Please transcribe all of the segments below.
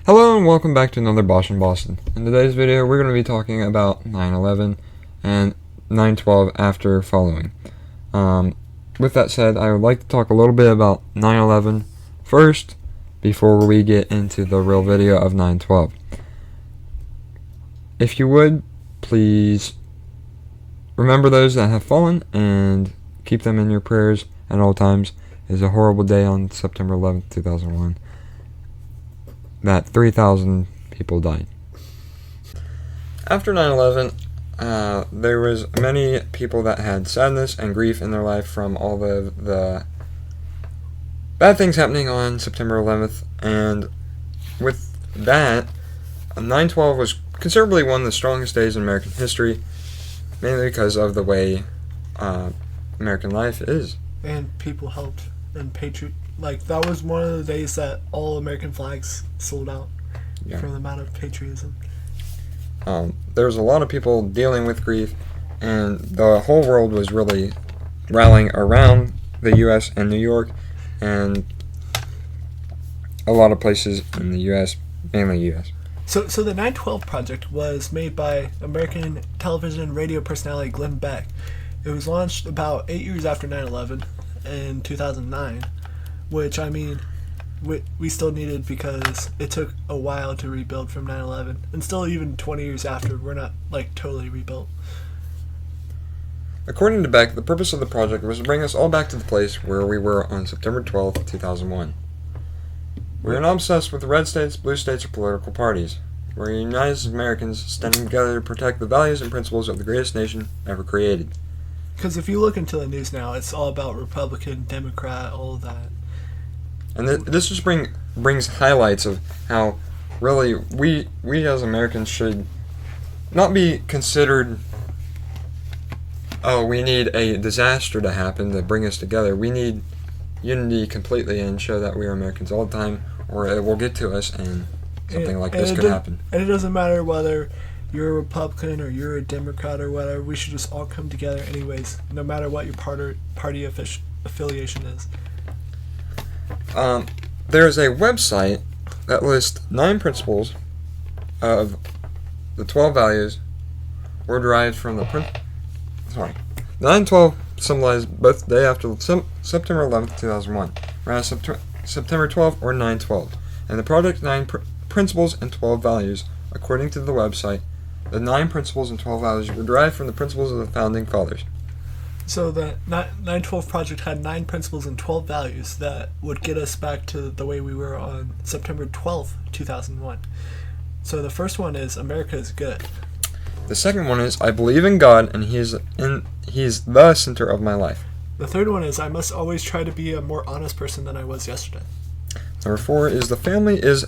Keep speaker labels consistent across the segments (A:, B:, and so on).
A: Hello and welcome back to another Bosh Bostin. In today's video, we're going to be talking about 9/11 and 9/12 after following. With that said, I would like to talk a little bit about 9/11 first before we get into the real video of 9/12. If you would, please remember those that have fallen and keep them in your prayers at all times. It was a horrible day on September 11th, 2001. That 3,000 people died. After 9/11, there was many people that had sadness and grief in their life from all the bad things happening on September 11th, and with that, 9/12 was considerably one of the strongest days in American history, mainly because of the way American life is.
B: And people helped, and that was one of the days that all American flags sold out for the amount of patriotism.
A: There was a lot of people dealing with grief, and the whole world was really rallying around the U.S. and New York, and a lot of places in the U.S., mainly U.S.
B: So the 9/12 Project was made by American television and radio personality Glenn Beck. It was launched about 8 years after 9/11 in 2009, which, I mean, we still needed because it took a while to rebuild from 9/11, and still even 20 years after, we're not totally rebuilt.
A: According to Beck, the purpose of the project was to bring us all back to the place where we were on September 12th, 2001. We're not obsessed with the red states, blue states, or political parties. We're united as Americans, standing together to protect the values and principles of the greatest nation ever created.
B: Because if you look into the news now, it's all about Republican, Democrat, all of that.
A: And this just brings highlights of how really we as Americans should not be considered, oh, we need a disaster to happen to bring us together. We need unity completely and show that we are Americans all the time, or it will get to us and something like this could happen.
B: And it doesn't matter whether you're a Republican or you're a Democrat or whatever. We should just all come together anyways, no matter what your party affiliation is.
A: There's a website that lists 9 principles of the 12 values were derived from the 9/12 symbolized both the day after September 11th, 2001, around September 12th or 9/12, and the project 9 principles and 12 values. According to the website, the 9 principles and 12 values were derived from the principles of the founding fathers.
B: So the 9/12 Project had 9 principles and 12 values that would get us back to the way we were on September 12th, 2001. So the first one is America is good.
A: The second one is I believe in God and He is the center of my life.
B: The third one is I must always try to be a more honest person than I was yesterday.
A: Number 4 is the family is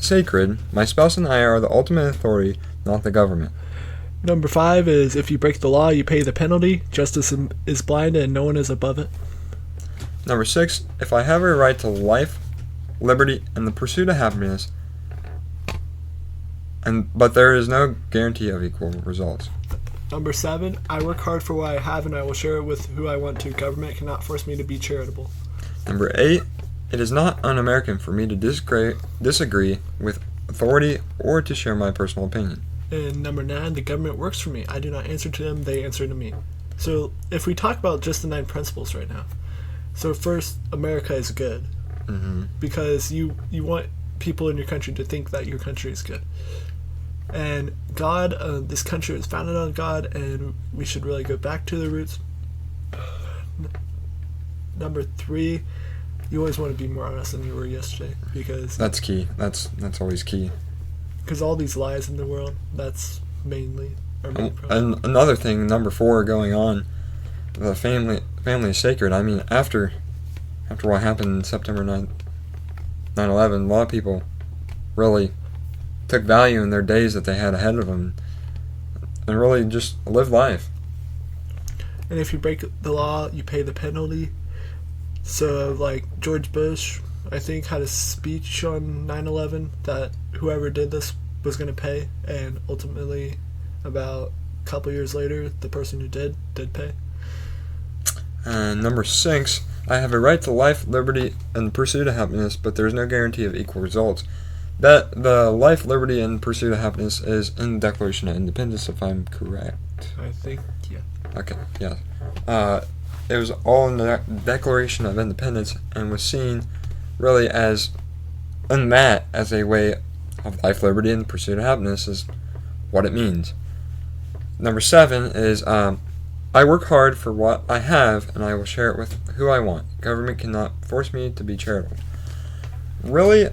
A: sacred. My spouse and I are the ultimate authority, not the government.
B: Number 5 is if you break the law, you pay the penalty. Justice is blind and no one is above it.
A: Number 6, if I have a right to life, liberty, and the pursuit of happiness, but there is no guarantee of equal results.
B: Number 7, I work hard for what I have and I will share it with who I want to. Government cannot force me to be charitable.
A: Number 8, it is not un-American for me to disagree with authority or to share my personal opinion.
B: And number 9, the government works for me. I do not answer to them, they answer to me. So if we talk about just the 9 principles right now. So first, America is good.
A: Mm-hmm.
B: Because you want people in your country to think that your country is good. And God, this country was founded on God, and we should really go back to the roots. Number 3, you always want to be more honest than you were yesterday, because
A: that's key. That's always key.
B: Because all these lies in the world, that's mainly our main problem.
A: And another thing, number 4, going on, the family is sacred. I mean, after what happened in September 9/11, a lot of people really took value in their days that they had ahead of them and really just lived life.
B: And if you break the law, you pay the penalty. So, George Bush, I think, had a speech on 9/11 that whoever did this was going to pay, and ultimately, about a couple years later, the person who did pay.
A: And number 6, I have a right to life, liberty, and pursuit of happiness, but there is no guarantee of equal results. That the life, liberty, and pursuit of happiness is in the Declaration of Independence, if I'm correct.
B: I think, yeah.
A: Okay, yeah. It was all in the Declaration of Independence and was seen really as, in that, as a way of life, liberty, and pursuit of happiness is what it means. Number 7 is, I work hard for what I have and I will share it with who I want. Government cannot force me to be charitable. Really?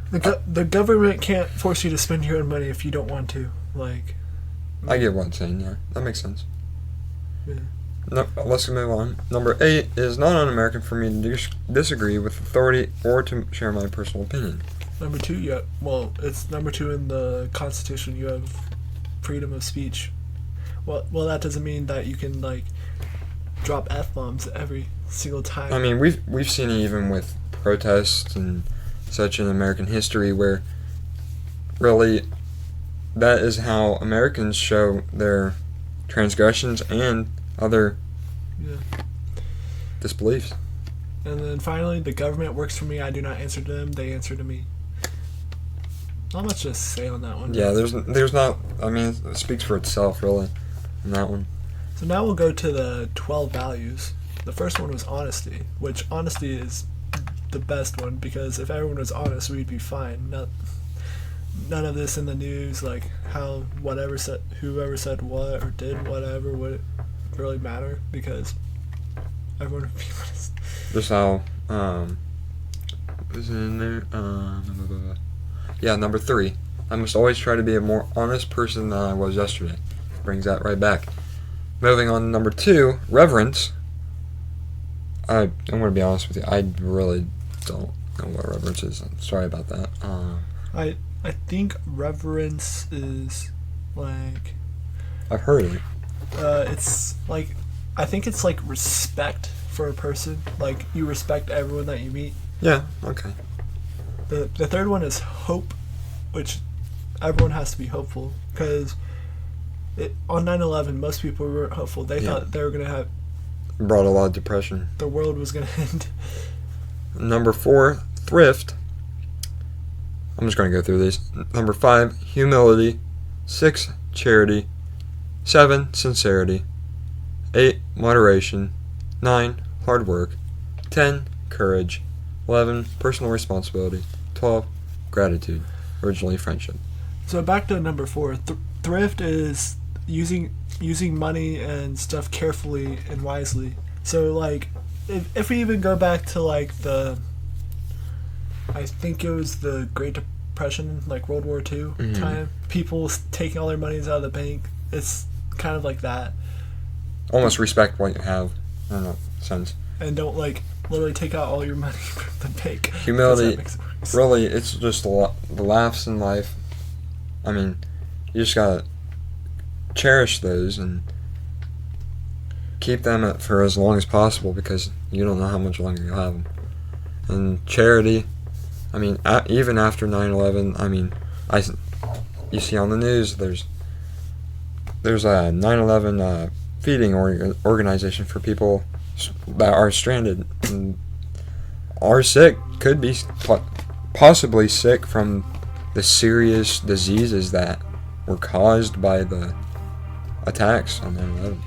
B: The government can't force you to spend your own money if you don't want to. Like,
A: I get what I'm saying, yeah. That makes sense.
B: yeah.
A: No, let's move on. Number 8 is not un-American for me to disagree with authority or to share my personal opinion.
B: Number 2, yeah. Well, it's number 2 in the Constitution. You have freedom of speech. Well, that doesn't mean that you can like drop F-bombs every single time.
A: I mean, we've seen it even with protests and such in American history, where really that is how Americans show their transgressions and other disbeliefs.
B: And then finally, the government works for me. I do not answer to them. They answer to me. Not much to say on that one.
A: Yeah, there's not. I mean, it speaks for itself, really, on that one.
B: So now we'll go to the 12 values. The first one was honesty, which honesty is the best one, because if everyone was honest, we'd be fine. None of this in the news, like how whoever said what or did whatever would really matter, because everyone would be honest.
A: Just how is it in there? Yeah, number 3. I must always try to be a more honest person than I was yesterday. Brings that right back. Moving on to number 2, reverence. I'm going to be honest with you. I really don't know what reverence is. I'm sorry about that.
B: I think reverence is like,
A: I've heard of it.
B: it's like, I think it's like respect for a person. Like, you respect everyone that you meet.
A: Yeah, okay.
B: The third one is hope, which everyone has to be hopeful, because on 9/11 most people weren't hopeful. They thought they were going to have,
A: Brought a lot of depression.
B: the world was going to end.
A: Number 4, thrift. I'm just going to go through these. Number 5, humility. 6, charity. 7, sincerity. 8, moderation. 9, hard work. 10, courage. 11, personal responsibility. 12, gratitude. Originally, friendship.
B: So back to number 4. Thrift is using money and stuff carefully and wisely. So like, if we even go back to like I think it was the Great Depression, like World War II time, people taking all their monies out of the bank. It's kind of like that.
A: Almost respect what you have. I don't know, sense.
B: And don't like literally take out all your money from the bank.
A: Humility, really, it's just the laughs in life. I mean, you just gotta cherish those and keep them for as long as possible, because you don't know how much longer you'll have them. And charity, I mean, even after 9/11, I mean, you see on the news there's a 9/11 feeding organization for people that are stranded and are sick, could be possibly sick from the serious diseases that were caused by the attacks on 9/11.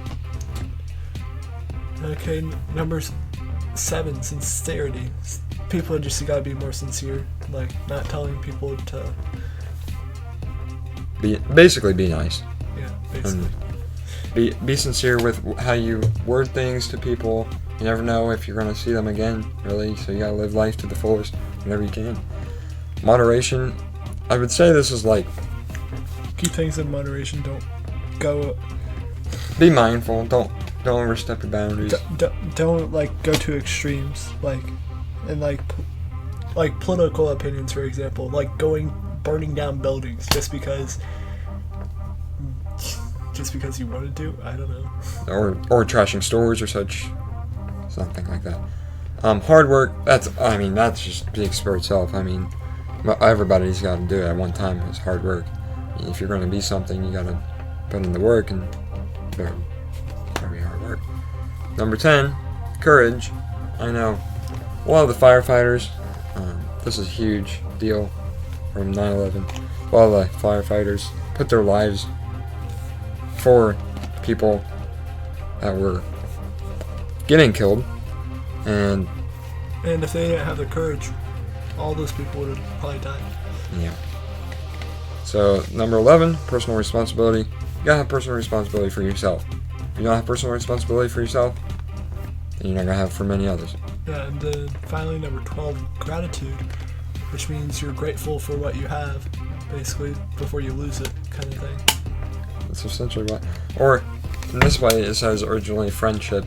B: Okay, number 7, sincerity. People just gotta be more sincere, like not telling people to
A: basically be nice.
B: Yeah, basically.
A: And be sincere with how you word things to people. You never know if you're going to see them again, really, so you gotta live life to the fullest whenever you can. Moderation, I would say this is like,
B: keep things in moderation. Don't go.
A: Be mindful. Don't overstep your boundaries.
B: Don't like go to extremes, like, and like political opinions, for example, like burning down buildings just because you wanted to. I don't know.
A: Or trashing stores or such, something like that. Hard work. That's just speaks for itself. I mean, everybody's got to do it at one time. It's hard work. If you're going to be something, you got to put in the work, and very hard work. Number 10, courage. I know a lot of the firefighters. This is a huge deal. from 9/11. A lot of the firefighters put their lives for people that were getting killed, and
B: if they didn't have the courage, all those people would have probably died.
A: yeah. So number 11, personal responsibility. You gotta have personal responsibility for yourself. If you don't have personal responsibility for yourself, then you're not gonna have for many others.
B: Yeah, and then finally number 12, gratitude, which means you're grateful for what you have, basically, before you lose it, kind of thing.
A: That's essentially what, or in this way it says originally friendship.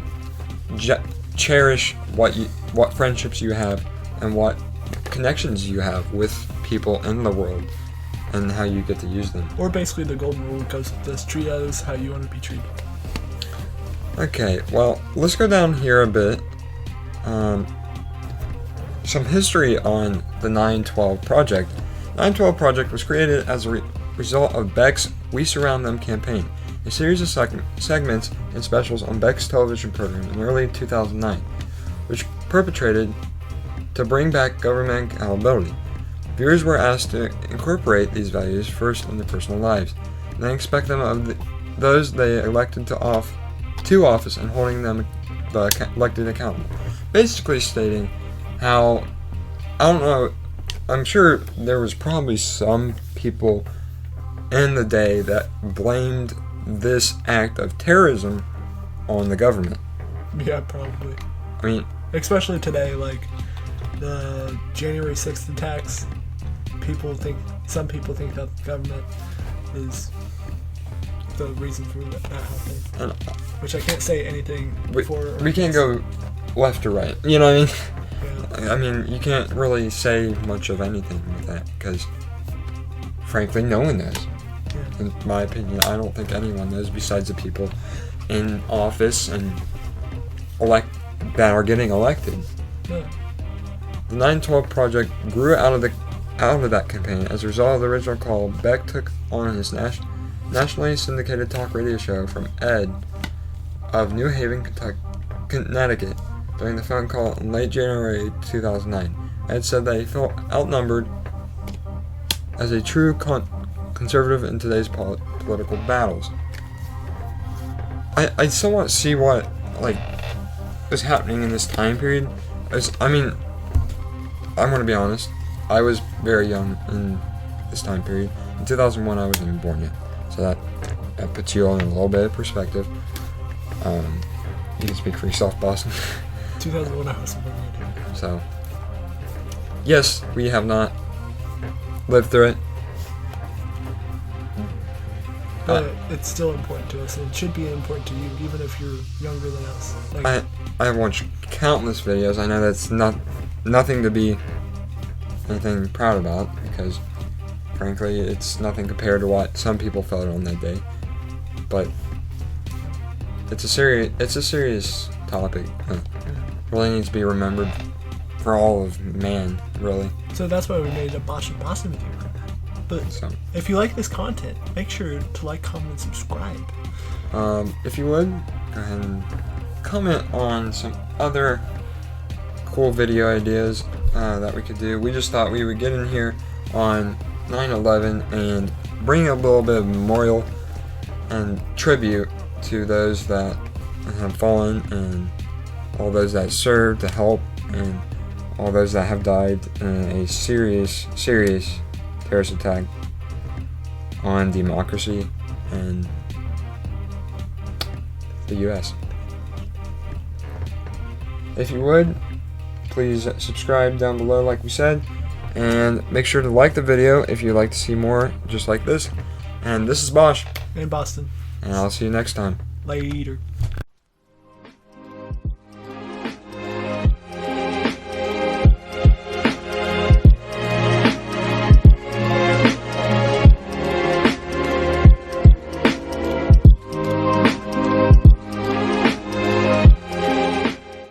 A: Cherish what friendships you have and what connections you have with people in the world, and how you get to use them.
B: Or basically the golden rule goes with this: treat others how you want to be treated.
A: Okay, well, let's go down here a bit. Some history on the 9/12 Project. 9/12 Project was created as a result of Beck's We Surround Them campaign, a series of segments and specials on Beck's television program in early 2009, which perpetrated to bring back government accountability. Viewers were asked to incorporate these values first in their personal lives, and then expect them of those they elected to office and holding them elected accountable. Basically stating how, I don't know, I'm sure there was probably some people in the day that blamed this act of terrorism on the government.
B: Yeah, probably.
A: I mean,
B: especially today, like the January 6th attacks, some people think that the government is the reason for that happening.
A: And,
B: which I can't say anything for.
A: We can't go left or right. You know what I mean?
B: Yeah.
A: I mean, you can't really say much of anything with that because, frankly, no one knows.
B: Yeah.
A: In my opinion, I don't think anyone knows besides the people in office and that are getting elected.
B: Yeah.
A: The 9/12 Project grew out of that campaign. As a result of the original call, Beck took on his nationally syndicated talk radio show from Ed of New Haven, Connecticut. During the phone call in late January 2009, Ed said that he felt outnumbered as a true conservative in today's political battles. I somewhat see what was happening in this time period. I mean, I'm going to be honest, I was very young in this time period. In 2001, I wasn't even born yet, so that puts you all in a little bit of perspective. You can speak for yourself, Boston.
B: 2001, I was born yet.
A: So, yes, we have not lived through it.
B: But it's still important to us, and it should be important to you, even if you're younger than us.
A: I have watched countless videos. I know that's nothing to be anything proud about, because frankly, it's nothing compared to what some people felt on that day. But it's a serious topic. Really needs to be remembered for all of man, really.
B: So that's why we made a Bosh Bostin video. But if you like this content, make sure to like, comment, and subscribe.
A: If you would, go ahead and comment on some other cool video ideas that we could do. We just thought we would get in here on 9/11 and bring a little bit of memorial and tribute to those that have fallen and all those that served to help and all those that have died in a serious terrorist attack on democracy and the U.S. If you would, please subscribe down below like we said, and make sure to like the video if you'd like to see more just like this. And this is Bosh.
B: And Boston.
A: And I'll see you next time.
B: Later.